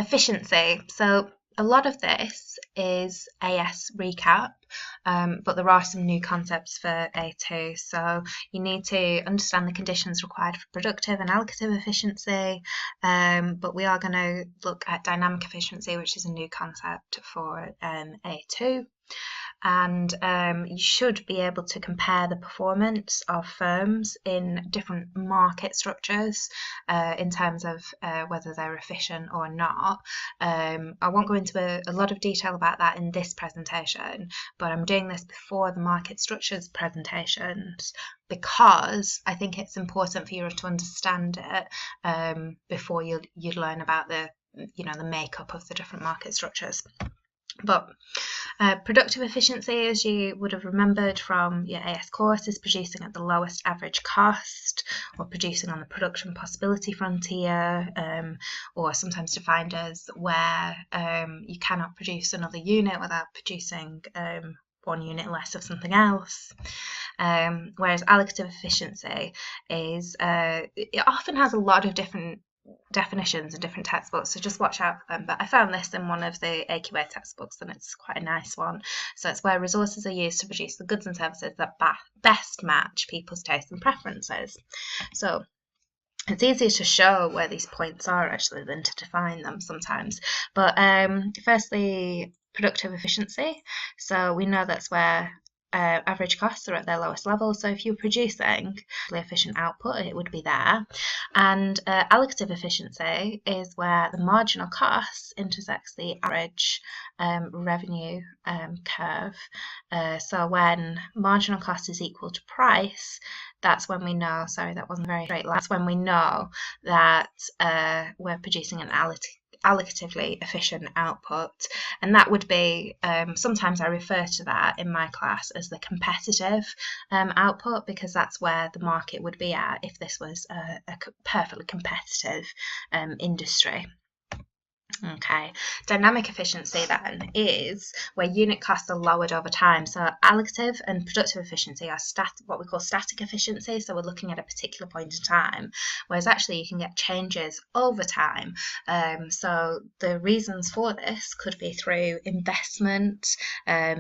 Efficiency. So a lot of this is AS recap, but there are some new concepts for A2. So you need to understand the conditions required for productive and allocative efficiency, but we are going to look at dynamic efficiency, which is a new concept for A2. And you should be able to compare the performance of firms in different market structures in terms of whether they're efficient or not. I won't go into a lot of detail about that in this presentation, but I'm doing this before the market structures presentations because I think it's important for you to understand it before you learn about the makeup of the different market structures. But productive efficiency, as you would have remembered from your AS course, is producing at the lowest average cost, or producing on the production possibility frontier, or sometimes defined as where you cannot produce another unit without producing one unit less of something else. Whereas allocative efficiency is, it often has a lot of different definitions and different textbooks, so just watch out for them. But I found this in one of the AQA textbooks, and it's quite a nice one. So it's where resources are used to produce the goods and services that best match people's tastes and preferences. So it's easier to show where these points are actually than to define them sometimes. But firstly, productive efficiency. So we know that's where average costs are at their lowest level. So if you're producing efficient output, it would be there. And allocative efficiency is where the marginal cost intersects the average revenue curve. So when marginal cost is equal to price, that's when we know, sorry, that wasn't very straight. That's when we know that we're producing an allocatively efficient output, and that would be, sometimes I refer to that in my class as the competitive output, because that's where the market would be at if this was a perfectly competitive industry. Okay, dynamic efficiency then is where unit costs are lowered over time. So allocative and productive efficiency are what we call static efficiency. So we're looking at a particular point in time, whereas actually you can get changes over time. So the reasons for this could be through investment.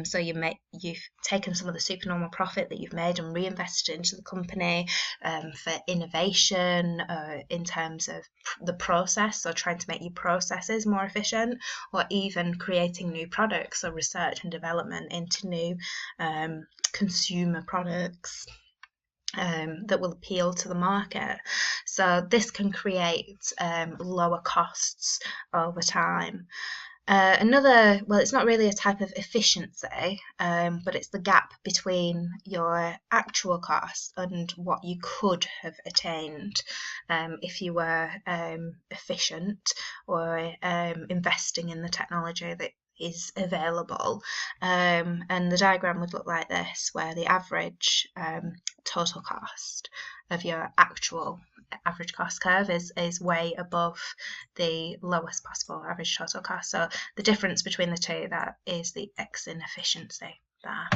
So you've taken some of the supernormal profit that you've made and reinvested into the company, for innovation in terms of the process, so trying to make your processes more efficient, or even creating new products, so research and development into new consumer products that will appeal to the market. So this can create lower costs over time. It's not really a type of efficiency, but it's the gap between your actual cost and what you could have attained if you were efficient or investing in the technology that is available. And the diagram would look like this, where the average total cost of your actual average cost curve is way above the lowest possible average total cost. So the difference between the two, that is the X in efficiency there.